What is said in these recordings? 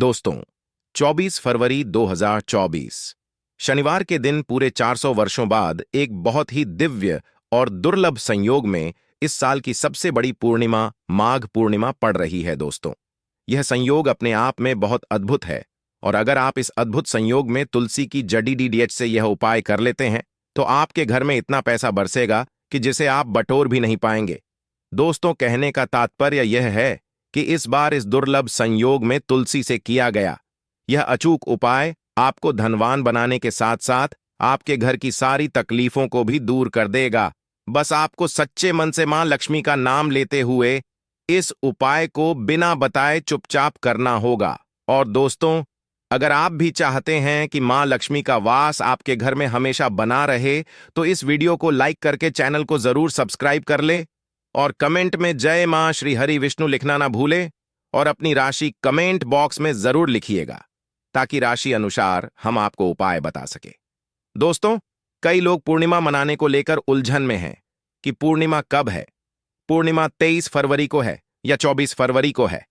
दोस्तों, 24 फरवरी 2024 शनिवार के दिन पूरे 400 वर्षों बाद एक बहुत ही दिव्य और दुर्लभ संयोग में इस साल की सबसे बड़ी पूर्णिमा माघ पूर्णिमा पड़ रही है। दोस्तों, यह संयोग अपने आप में बहुत अद्भुत है और अगर आप इस अद्भुत संयोग में तुलसी की जड़ी डीडीएच से यह उपाय कर लेते हैं तो आपके घर में इतना पैसा बरसेगा कि जिसे आप बटोर भी नहीं पाएंगे। दोस्तों, कहने का तात्पर्य यह है कि इस बार इस दुर्लभ संयोग में तुलसी से किया गया यह अचूक उपाय आपको धनवान बनाने के साथ साथ आपके घर की सारी तकलीफों को भी दूर कर देगा। बस आपको सच्चे मन से मां लक्ष्मी का नाम लेते हुए इस उपाय को बिना बताए चुपचाप करना होगा। और दोस्तों, अगर आप भी चाहते हैं कि मां लक्ष्मी का वास आपके घर में हमेशा बना रहे तो इस वीडियो को लाइक करके चैनल को जरूर सब्सक्राइब कर ले और कमेंट में जय मां श्री हरि विष्णु लिखना ना भूले और अपनी राशि कमेंट बॉक्स में जरूर लिखिएगा ताकि राशि अनुसार हम आपको उपाय बता सके। दोस्तों, कई लोग पूर्णिमा मनाने को लेकर उलझन में हैं कि पूर्णिमा कब है। पूर्णिमा 23 फरवरी को है या 24 फरवरी को है।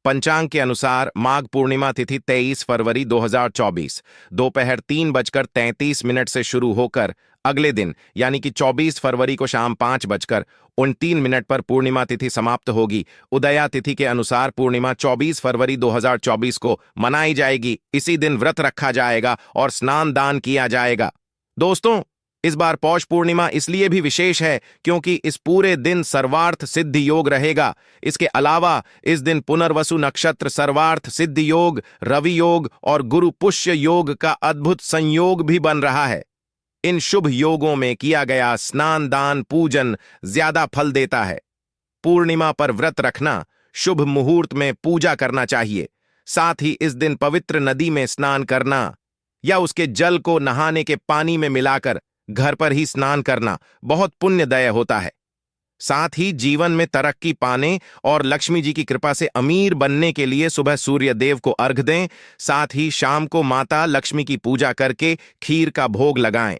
पंचांग के अनुसार माघ पूर्णिमा तिथि 23 फरवरी 2024 दोपहर 3:33 से शुरू होकर अगले दिन यानी कि 24 फरवरी को शाम 5:29 पर पूर्णिमा तिथि समाप्त होगी। उदया तिथि के अनुसार पूर्णिमा 24 फरवरी 2024 को मनाई जाएगी। इसी दिन व्रत रखा जाएगा और स्नान दान किया जाएगा। दोस्तों, इस बार पौष पूर्णिमा इसलिए भी विशेष है क्योंकि इस पूरे दिन सर्वार्थ सिद्धि योग रहेगा। इसके अलावा इस दिन पुनर्वसु नक्षत्र, सर्वार्थ सिद्धि योग, रवि योग और गुरु पुष्य योग का अद्भुत संयोग भी बन रहा है। इन शुभ योगों में किया गया स्नान दान पूजन ज्यादा फल देता है। पूर्णिमा पर व्रत रखना, शुभ मुहूर्त में पूजा करना चाहिए। साथ ही इस दिन पवित्र नदी में स्नान करना या उसके जल को नहाने के पानी में मिलाकर घर पर ही स्नान करना बहुत पुण्यदायी होता है। साथ ही जीवन में तरक्की पाने और लक्ष्मी जी की कृपा से अमीर बनने के लिए सुबह सूर्य देव को अर्घ्य दें। साथ ही शाम को माता लक्ष्मी की पूजा करके खीर का भोग लगाएं।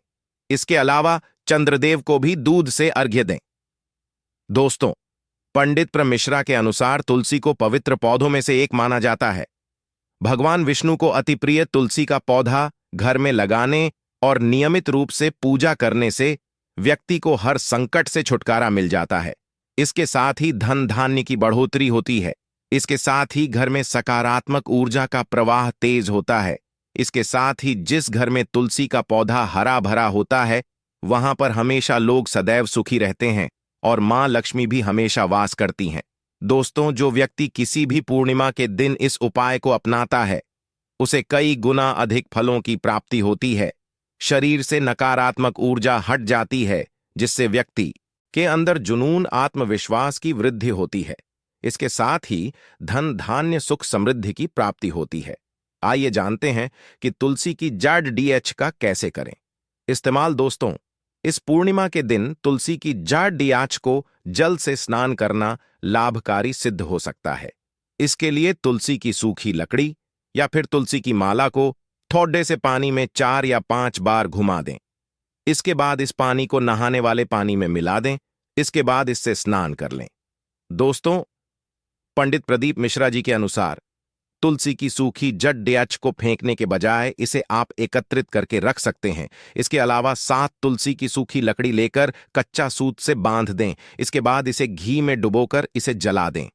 इसके अलावा चंद्रदेव को भी दूध से अर्घ्य दें। दोस्तों, पंडित प्र मिश्रा के अनुसार तुलसी को पवित्र पौधों में से एक माना जाता है। भगवान विष्णु को अति प्रिय तुलसी का पौधा घर में लगाने और नियमित रूप से पूजा करने से व्यक्ति को हर संकट से छुटकारा मिल जाता है। इसके साथ ही धन धान्य की बढ़ोतरी होती है। इसके साथ ही घर में सकारात्मक ऊर्जा का प्रवाह तेज होता है। इसके साथ ही जिस घर में तुलसी का पौधा हरा भरा होता है वहां पर हमेशा लोग सदैव सुखी रहते हैं और मां लक्ष्मी भी हमेशा वास करती हैं। दोस्तों, जो व्यक्ति किसी भी पूर्णिमा के दिन इस उपाय को अपनाता है उसे कई गुना अधिक फलों की प्राप्ति होती है। शरीर से नकारात्मक ऊर्जा हट जाती है जिससे व्यक्ति के अंदर जुनून, आत्मविश्वास की वृद्धि होती है। इसके साथ ही धन धान्य सुख समृद्धि की प्राप्ति होती है। आइए जानते हैं कि तुलसी की जड़ डीएच का कैसे करें इस्तेमाल। दोस्तों, इस पूर्णिमा के दिन तुलसी की जड़ डीएच को जल से स्नान करना लाभकारी सिद्ध हो सकता है। इसके लिए तुलसी की सूखी लकड़ी या फिर तुलसी की माला को थोड़े से पानी में 4 या 5 बार घुमा दें। इसके बाद इस पानी को नहाने वाले पानी में मिला दें। इसके बाद इससे स्नान कर लें। दोस्तों, पंडित प्रदीप मिश्रा जी के अनुसार तुलसी की सूखी जड़ डीएच को फेंकने के बजाय इसे आप एकत्रित करके रख सकते हैं। इसके अलावा 7 तुलसी की सूखी लकड़ी लेकर कच्चा सूत से बांध दें। इसके बाद इसे घी में डुबोकर इसे जला दें।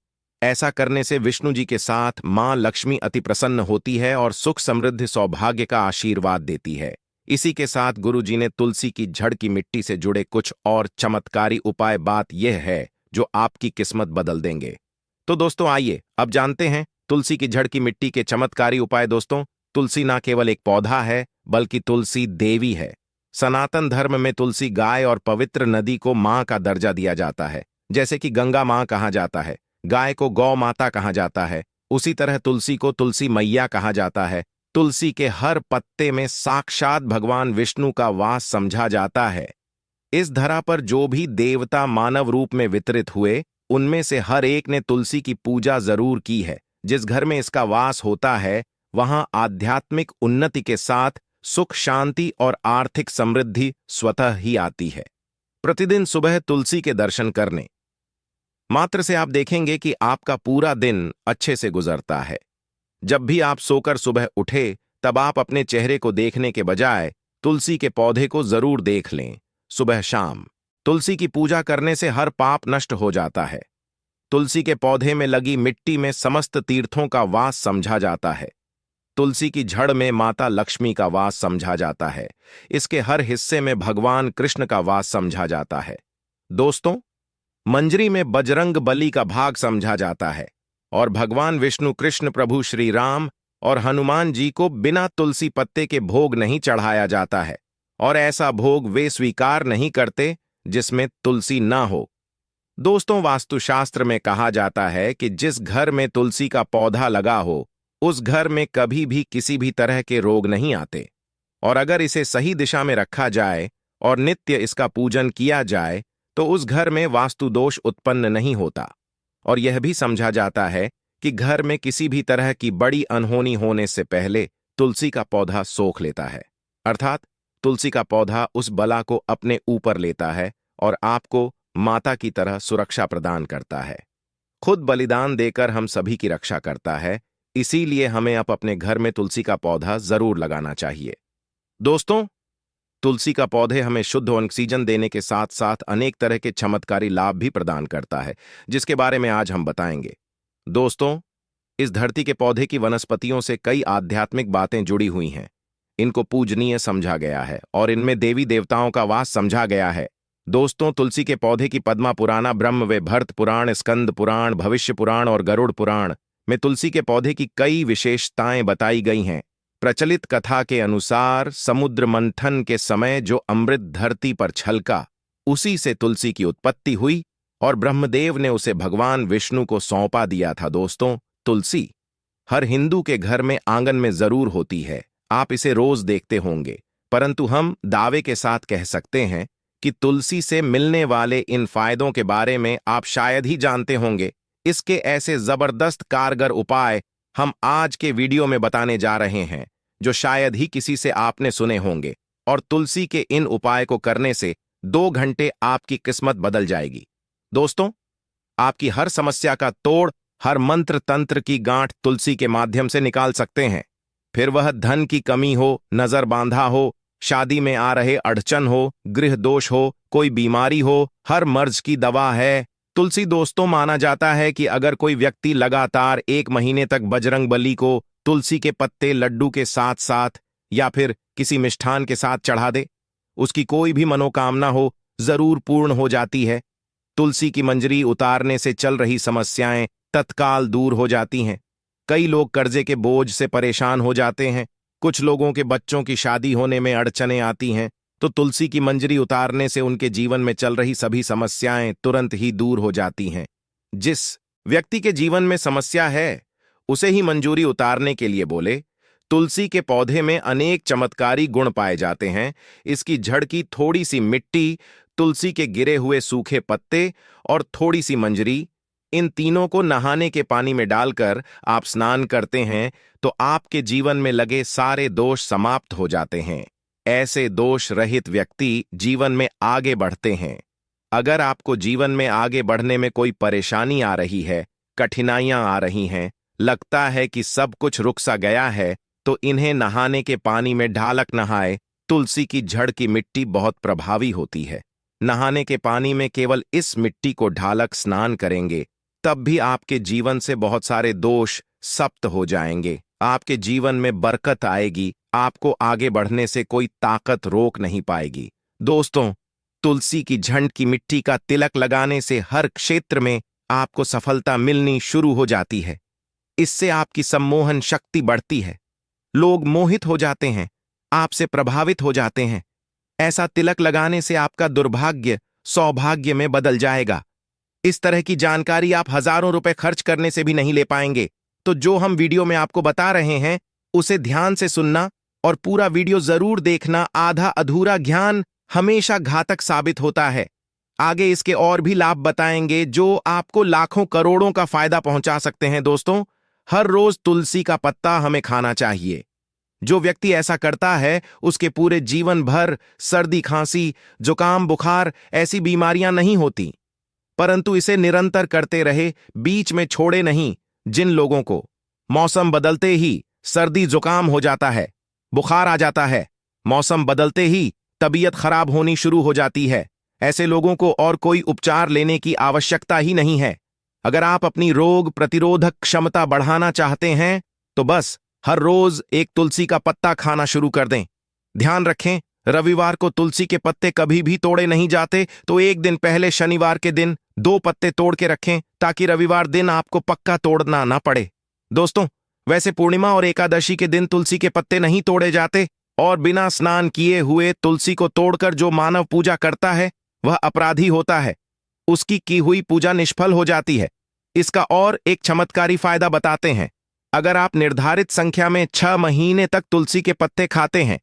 ऐसा करने से विष्णु जी के साथ मां लक्ष्मी अति प्रसन्न होती है और सुख समृद्धि सौभाग्य का आशीर्वाद देती है। इसी के साथ गुरु जी ने तुलसी की जड़ की मिट्टी से जुड़े कुछ और चमत्कारी उपाय बात यह है जो आपकी किस्मत बदल देंगे। तो दोस्तों, आइए अब जानते हैं तुलसी की जड़ की मिट्टी के चमत्कारी उपाय। दोस्तों, तुलसी ना केवल एक पौधा है बल्कि तुलसी देवी है। सनातन धर्म में तुलसी गाय और पवित्र नदी को मां का दर्जा दिया जाता है। जैसे कि गंगा मां कहा जाता है, गाय को गौ माता कहा जाता है, उसी तरह तुलसी को तुलसी मैया कहा जाता है। तुलसी के हर पत्ते में साक्षात भगवान विष्णु का वास समझा जाता है। इस धरा पर जो भी देवता मानव रूप में वितरित हुए उनमें से हर एक ने तुलसी की पूजा जरूर की है। जिस घर में इसका वास होता है वहां आध्यात्मिक उन्नति के साथ सुख, शांति और आर्थिक समृद्धि स्वतः ही आती है। प्रतिदिन सुबह तुलसी के दर्शन करने मात्र से आप देखेंगे कि आपका पूरा दिन अच्छे से गुजरता है। जब भी आप सोकर सुबह उठे, तब आप अपने चेहरे को देखने के बजाय तुलसी के पौधे को जरूर देख लें। सुबह शाम तुलसी की पूजा करने से हर पाप नष्ट हो जाता है। तुलसी के पौधे में लगी मिट्टी में समस्त तीर्थों का वास समझा जाता है। तुलसी की जड़ में माता लक्ष्मी का वास समझा जाता है। इसके हर हिस्से में भगवान कृष्ण का वास समझा जाता है। दोस्तों, मंजरी में बजरंग बली का भाग समझा जाता है और भगवान विष्णु, कृष्ण प्रभु श्री राम और हनुमान जी को बिना तुलसी पत्ते के भोग नहीं चढ़ाया जाता है, और ऐसा भोग वे स्वीकार नहीं करते जिसमें तुलसी ना हो। दोस्तों, वास्तुशास्त्र में कहा जाता है कि जिस घर में तुलसी का पौधा लगा हो, उस घर में कभी भी किसी भी तरह के रोग नहीं आते, और अगर इसे सही दिशा में रखा जाए और नित्य इसका पूजन किया जाए तो उस घर में वास्तु दोष उत्पन्न नहीं होता। और यह भी समझा जाता है कि घर में किसी भी तरह की बड़ी अनहोनी होने से पहले तुलसी का पौधा सोख लेता है, अर्थात तुलसी का पौधा उस बला को अपने ऊपर लेता है और आपको माता की तरह सुरक्षा प्रदान करता है। खुद बलिदान देकर हम सभी की रक्षा करता है, इसीलिए हमें अब अपने घर में तुलसी का पौधा जरूर लगाना चाहिए। दोस्तों, तुलसी का पौधे हमें शुद्ध ऑक्सीजन देने के साथ साथ अनेक तरह के चमत्कारी लाभ भी प्रदान करता है, जिसके बारे में आज हम बताएंगे। दोस्तों, इस धरती के पौधे की वनस्पतियों से कई आध्यात्मिक बातें जुड़ी हुई हैं। इनको पूजनीय समझा गया है और इनमें देवी देवताओं का वास समझा गया है। दोस्तों, तुलसी के पौधे की पद्मा पुराण, ब्रह्म व भरत पुराण, स्कंद पुराण, भविष्य पुराण और गरुड़ पुराण में तुलसी के पौधे की कई विशेषताएं बताई गई हैं। प्रचलित कथा के अनुसार समुद्र मंथन के समय जो अमृत धरती पर छलका, उसी से तुलसी की उत्पत्ति हुई और ब्रह्मदेव ने उसे भगवान विष्णु को सौंपा दिया था। दोस्तों, तुलसी हर हिंदू के घर में आंगन में जरूर होती है। आप इसे रोज देखते होंगे, परंतु हम दावे के साथ कह सकते हैं कि तुलसी से मिलने वाले इन फायदों के बारे में आप शायद ही जानते होंगे। इसके ऐसे जबरदस्त कारगर उपाय हम आज के वीडियो में बताने जा रहे हैं, जो शायद ही किसी से आपने सुने होंगे, और तुलसी के इन उपाय को करने से 2 घंटे आपकी किस्मत बदल जाएगी। दोस्तों, आपकी हर समस्या का तोड़, हर मंत्र तंत्र की गांठ तुलसी के माध्यम से निकाल सकते हैं। फिर वह धन की कमी हो, नजर बांधा हो, शादी में आ रहे अड़चन हो, गृह दोष हो, कोई बीमारी हो, हर मर्ज की दवा है तुलसी। दोस्तों, माना जाता है कि अगर कोई व्यक्ति लगातार 1 महीने तक बजरंग बली को तुलसी के पत्ते लड्डू के साथ साथ या फिर किसी मिष्ठान के साथ चढ़ा दे, उसकी कोई भी मनोकामना हो जरूर पूर्ण हो जाती है। तुलसी की मंजरी उतारने से चल रही समस्याएं तत्काल दूर हो जाती हैं। कई लोग कर्जे के बोझ से परेशान हो जाते हैं, कुछ लोगों के बच्चों की शादी होने में अड़चनें आती हैं, तो तुलसी की मंजरी उतारने से उनके जीवन में चल रही सभी समस्याएं तुरंत ही दूर हो जाती हैं। जिस व्यक्ति के जीवन में समस्या है, उसे ही मंजूरी उतारने के लिए बोले। तुलसी के पौधे में अनेक चमत्कारी गुण पाए जाते हैं। इसकी जड़ की थोड़ी सी मिट्टी, तुलसी के गिरे हुए सूखे पत्ते और थोड़ी सी मंजरी, इन तीनों को नहाने के पानी में डालकर आप स्नान करते हैं तो आपके जीवन में लगे सारे दोष समाप्त हो जाते हैं। ऐसे दोष रहित व्यक्ति जीवन में आगे बढ़ते हैं। अगर आपको जीवन में आगे बढ़ने में कोई परेशानी आ रही है, कठिनाइयां आ रही हैं, लगता है कि सब कुछ रुक सा गया है, तो इन्हें नहाने के पानी में ढालक नहाए। तुलसी की जड़ की मिट्टी बहुत प्रभावी होती है। नहाने के पानी में केवल इस मिट्टी को ढालक स्नान करेंगे, तब भी आपके जीवन से बहुत सारे दोष समाप्त हो जाएंगे। आपके जीवन में बरकत आएगी। आपको आगे बढ़ने से कोई ताकत रोक नहीं पाएगी। दोस्तों, तुलसी की झंड की मिट्टी का तिलक लगाने से हर क्षेत्र में आपको सफलता मिलनी शुरू हो जाती है। इससे आपकी सम्मोहन शक्ति बढ़ती है। लोग मोहित हो जाते हैं, आपसे प्रभावित हो जाते हैं। ऐसा तिलक लगाने से आपका दुर्भाग्य सौभाग्य में बदल जाएगा। इस तरह की जानकारी आप हजारों रुपए खर्च करने से भी नहीं ले पाएंगे। तो जो हम वीडियो में आपको बता रहे हैं, उसे ध्यान से सुनना और पूरा वीडियो जरूर देखना। आधा अधूरा ज्ञान हमेशा घातक साबित होता है। आगे इसके और भी लाभ बताएंगे जो आपको लाखों करोड़ों का फायदा पहुंचा सकते हैं। दोस्तों, हर रोज तुलसी का पत्ता हमें खाना चाहिए। जो व्यक्ति ऐसा करता है, उसके पूरे जीवन भर सर्दी, खांसी, जुकाम, बुखार ऐसी बीमारियां नहीं होती। परंतु इसे निरंतर करते रहे, बीच में छोड़े नहीं। जिन लोगों को मौसम बदलते ही सर्दी जुकाम हो जाता है, बुखार आ जाता है। मौसम बदलते ही तबीयत खराब होनी शुरू हो जाती है। ऐसे लोगों को और कोई उपचार लेने की आवश्यकता ही नहीं है। अगर आप अपनी रोग प्रतिरोधक क्षमता बढ़ाना चाहते हैं तो बस हर रोज एक तुलसी का पत्ता खाना शुरू कर दें। ध्यान रखें, रविवार को तुलसी के पत्ते कभी भी तोड़े नहीं जाते, तो एक दिन पहले शनिवार के दिन 2 पत्ते तोड़ के रखें ताकि रविवार दिन आपको पक्का तोड़ना ना पड़े। दोस्तों, वैसे पूर्णिमा और एकादशी के दिन तुलसी के पत्ते नहीं तोड़े जाते, और बिना स्नान किए हुए तुलसी को तोड़कर जो मानव पूजा करता है वह अपराधी होता है। उसकी की हुई पूजा निष्फल हो जाती है। इसका और एक चमत्कारी फायदा बताते हैं। अगर आप निर्धारित संख्या में 6 महीने तक तुलसी के पत्ते खाते हैं,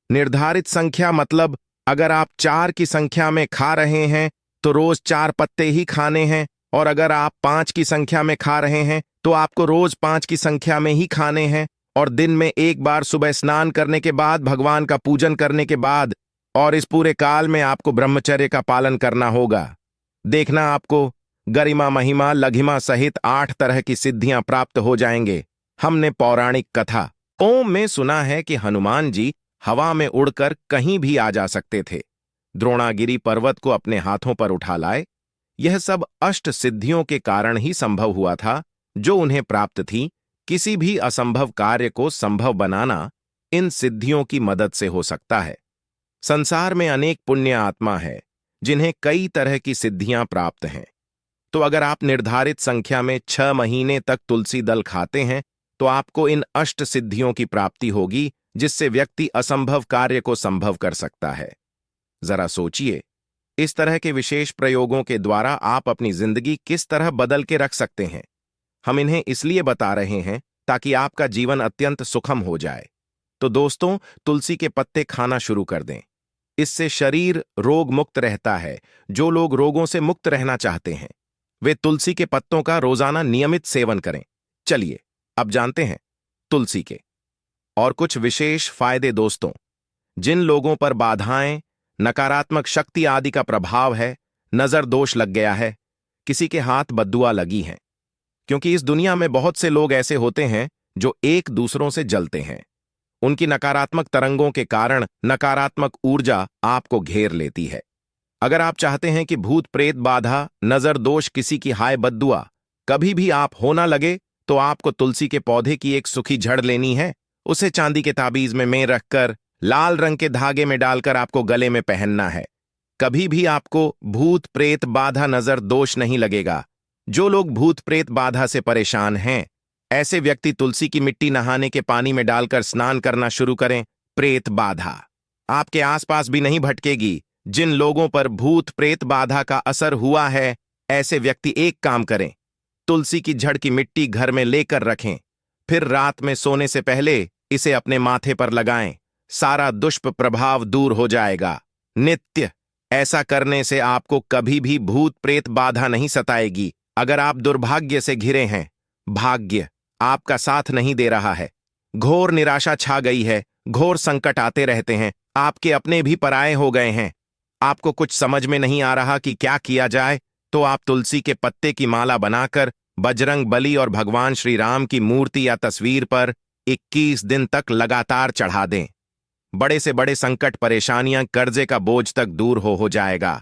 निर्धारित संख्या मतलब अगर आप 4 की संख्या में खा रहे हैं तो रोज 4 पत्ते ही खाने हैं, और अगर आप 5 की संख्या में खा रहे हैं तो आपको रोज 5 की संख्या में ही खाने हैं, और दिन में एक बार सुबह स्नान करने के बाद, भगवान का पूजन करने के बाद, और इस पूरे काल में आपको ब्रह्मचर्य का पालन करना होगा। देखना, आपको गरिमा, महिमा, लघिमा सहित 8 तरह की सिद्धियां प्राप्त हो जाएंगे। हमने पौराणिक कथा ओम में सुना है कि हनुमान जी हवा में उड़कर कहीं भी आ जा सकते थे, द्रोणागिरी पर्वत को अपने हाथों पर उठा लाए। यह सब अष्ट सिद्धियों के कारण ही संभव हुआ था जो उन्हें प्राप्त थी। किसी भी असंभव कार्य को संभव बनाना इन सिद्धियों की मदद से हो सकता है। संसार में अनेक पुण्य आत्मा है जिन्हें कई तरह की सिद्धियां प्राप्त हैं। तो अगर आप निर्धारित संख्या में 6 महीने तक तुलसी दल खाते हैं तो आपको इन अष्ट सिद्धियों की प्राप्ति होगी, जिससे व्यक्ति असंभव कार्य को संभव कर सकता है। जरा सोचिए, इस तरह के विशेष प्रयोगों के द्वारा आप अपनी जिंदगी किस तरह बदल के रख सकते हैं। हम इन्हें इसलिए बता रहे हैं ताकि आपका जीवन अत्यंत सुखम हो जाए। तो दोस्तों, तुलसी के पत्ते खाना शुरू कर दें। इससे शरीर रोग मुक्त रहता है। जो लोग रोगों से मुक्त रहना चाहते हैं वे तुलसी के पत्तों का रोजाना नियमित सेवन करें। चलिए अब जानते हैं तुलसी के और कुछ विशेष फायदे। दोस्तों, जिन लोगों पर बाधाएं, नकारात्मक शक्ति आदि का प्रभाव है, नजर दोष लग गया है, किसी के हाथ बद्दुआ लगी है, क्योंकि इस दुनिया में बहुत से लोग ऐसे होते हैं जो एक दूसरों से जलते हैं। उनकी नकारात्मक तरंगों के कारण नकारात्मक ऊर्जा आपको घेर लेती है। अगर आप चाहते हैं कि भूत प्रेत बाधा, नजर दोष, किसी की हाय बद्दुआ कभी भी आप हो ना लगे, तो आपको तुलसी के पौधे की एक सूखी जड़ लेनी है। उसे चांदी के ताबीज में रखकर लाल रंग के धागे में डालकर आपको गले में पहनना है। कभी भी आपको भूत प्रेत बाधा, नजर दोष नहीं लगेगा। जो लोग भूत प्रेत बाधा से परेशान हैं, ऐसे व्यक्ति तुलसी की मिट्टी नहाने के पानी में डालकर स्नान करना शुरू करें। प्रेत बाधा आपके आसपास भी नहीं भटकेगी। जिन लोगों पर भूत प्रेत बाधा का असर हुआ है, ऐसे व्यक्ति एक काम करें, तुलसी की जड़ की मिट्टी घर में लेकर रखें, फिर रात में सोने से पहले इसे अपने माथे पर लगाएं। सारा दुष्प्रभाव दूर हो जाएगा। नित्य ऐसा करने से आपको कभी भी भूत प्रेत बाधा नहीं सताएगी। अगर आप दुर्भाग्य से घिरे हैं, भाग्य आपका साथ नहीं दे रहा है, घोर निराशा छा गई है, घोर संकट आते रहते हैं, आपके अपने भी पराये हो गए हैं, आपको कुछ समझ में नहीं आ रहा कि क्या किया जाए, तो आप तुलसी के पत्ते की माला बनाकर बजरंग बली और भगवान श्री राम की मूर्ति या तस्वीर पर 21 दिन तक लगातार चढ़ा दें। बड़े से बड़े संकट, परेशानियां, कर्जे का बोझ तक दूर हो जाएगा।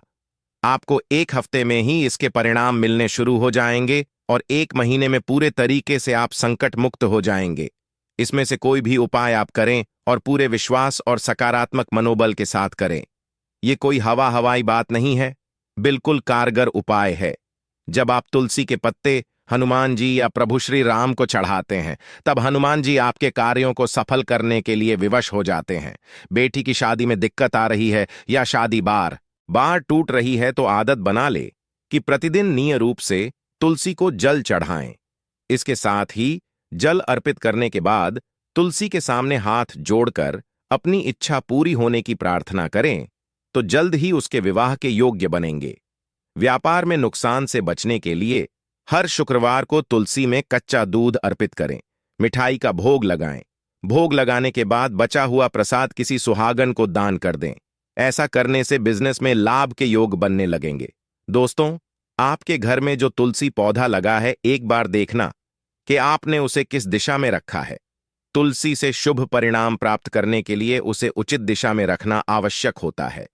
आपको 1 हफ्ते में ही इसके परिणाम मिलने शुरू हो जाएंगे और 1 महीने में पूरे तरीके से आप संकट मुक्त हो जाएंगे। इसमें से कोई भी उपाय आप करें और पूरे विश्वास और सकारात्मक मनोबल के साथ करें। ये कोई हवाई बात नहीं है, बिल्कुल कारगर उपाय है। जब आप तुलसी के पत्ते हनुमान जी या प्रभु श्री राम को चढ़ाते हैं, तब हनुमान जी आपके कार्यों को सफल करने के लिए विवश हो जाते हैं। बेटी की शादी में दिक्कत आ रही है या शादी बार बार टूट रही है, तो आदत बना ले कि प्रतिदिन नियत रूप से तुलसी को जल चढ़ाएं। इसके साथ ही जल अर्पित करने के बाद तुलसी के सामने हाथ जोड़कर अपनी इच्छा पूरी होने की प्रार्थना करें, तो जल्द ही उसके विवाह के योग्य बनेंगे। व्यापार में नुकसान से बचने के लिए हर शुक्रवार को तुलसी में कच्चा दूध अर्पित करें, मिठाई का भोग लगाएं। भोग लगाने के बाद बचा हुआ प्रसाद किसी सुहागन को दान कर दें। ऐसा करने से बिजनेस में लाभ के योग बनने लगेंगे। दोस्तों, आपके घर में जो तुलसी पौधा लगा है, एक बार देखना कि आपने उसे किस दिशा में रखा है। तुलसी से शुभ परिणाम प्राप्त करने के लिए उसे उचित दिशा में रखना आवश्यक होता है।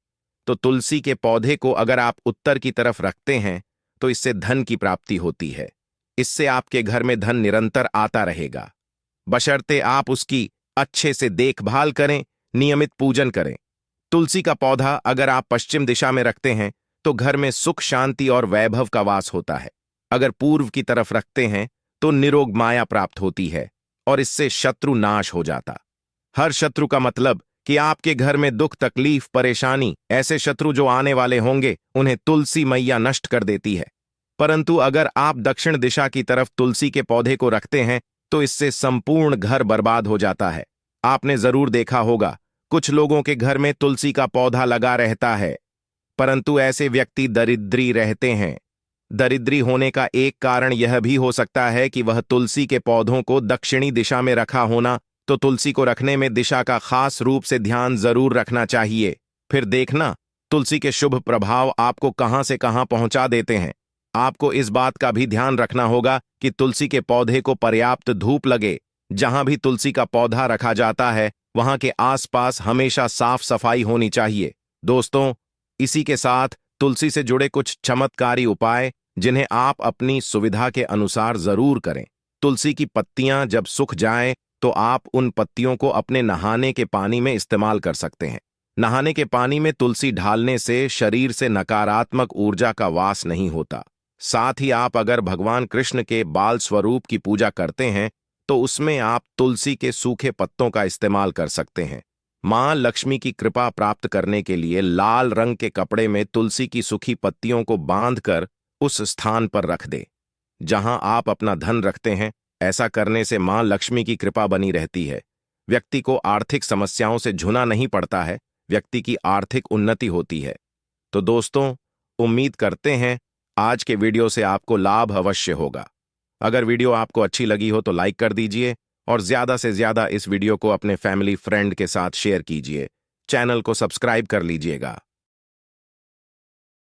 तो तुलसी के पौधे को अगर आप उत्तर की तरफ रखते हैं तो इससे धन की प्राप्ति होती है। इससे आपके घर में धन निरंतर आता रहेगा, बशर्ते आप उसकी अच्छे से देखभाल करें, नियमित पूजन करें। तुलसी का पौधा अगर आप पश्चिम दिशा में रखते हैं तो घर में सुख, शांति और वैभव का वास होता है। अगर पूर्व की तरफ रखते हैं तो निरोग माया प्राप्त होती है और इससे शत्रु नाश हो जाता। हर शत्रु का मतलब कि आपके घर में दुख, तकलीफ, परेशानी, ऐसे शत्रु जो आने वाले होंगे उन्हें तुलसी मैया नष्ट कर देती है। परंतु अगर आप दक्षिण दिशा की तरफ तुलसी के पौधे को रखते हैं तो इससे संपूर्ण घर बर्बाद हो जाता है। आपने जरूर देखा होगा, कुछ लोगों के घर में तुलसी का पौधा लगा रहता है, परंतु ऐसे व्यक्ति दरिद्री रहते हैं। दरिद्री होने का एक कारण यह भी हो सकता है कि वह तुलसी के पौधों को दक्षिणी दिशा में रखा होना। तो तुलसी को रखने में दिशा का खास रूप से ध्यान जरूर रखना चाहिए। फिर देखना तुलसी के शुभ प्रभाव आपको कहां से कहां पहुंचा देते हैं। आपको इस बात का भी ध्यान रखना होगा कि तुलसी के पौधे को पर्याप्त धूप लगे। जहां भी तुलसी का पौधा रखा जाता है वहां के आसपास हमेशा साफ सफाई होनी चाहिए। दोस्तों, इसी के साथ तुलसी से जुड़े कुछ चमत्कारी उपाय जिन्हें आप अपनी सुविधा के अनुसार जरूर करें। तुलसी की पत्तियां जब सूख जाएं तो आप उन पत्तियों को अपने नहाने के पानी में इस्तेमाल कर सकते हैं। नहाने के पानी में तुलसी डालने से शरीर से नकारात्मक ऊर्जा का वास नहीं होता। साथ ही आप अगर भगवान कृष्ण के बाल स्वरूप की पूजा करते हैं तो उसमें आप तुलसी के सूखे पत्तों का इस्तेमाल कर सकते हैं। मां लक्ष्मी की कृपा प्राप्त करने के लिए लाल रंग के कपड़े में तुलसी की सूखी पत्तियों को बांधकर उस स्थान पर रख दें जहां आप अपना धन रखते हैं। ऐसा करने से मां लक्ष्मी की कृपा बनी रहती है। व्यक्ति को आर्थिक समस्याओं से झुना नहीं पड़ता है, व्यक्ति की आर्थिक उन्नति होती है। तो दोस्तों, उम्मीद करते हैं आज के वीडियो से आपको लाभ अवश्य होगा। अगर वीडियो आपको अच्छी लगी हो तो लाइक कर दीजिए और ज्यादा से ज्यादा इस वीडियो को अपने फैमिली फ्रेंड के साथ शेयर कीजिए। चैनल को सब्सक्राइब कर लीजिएगा।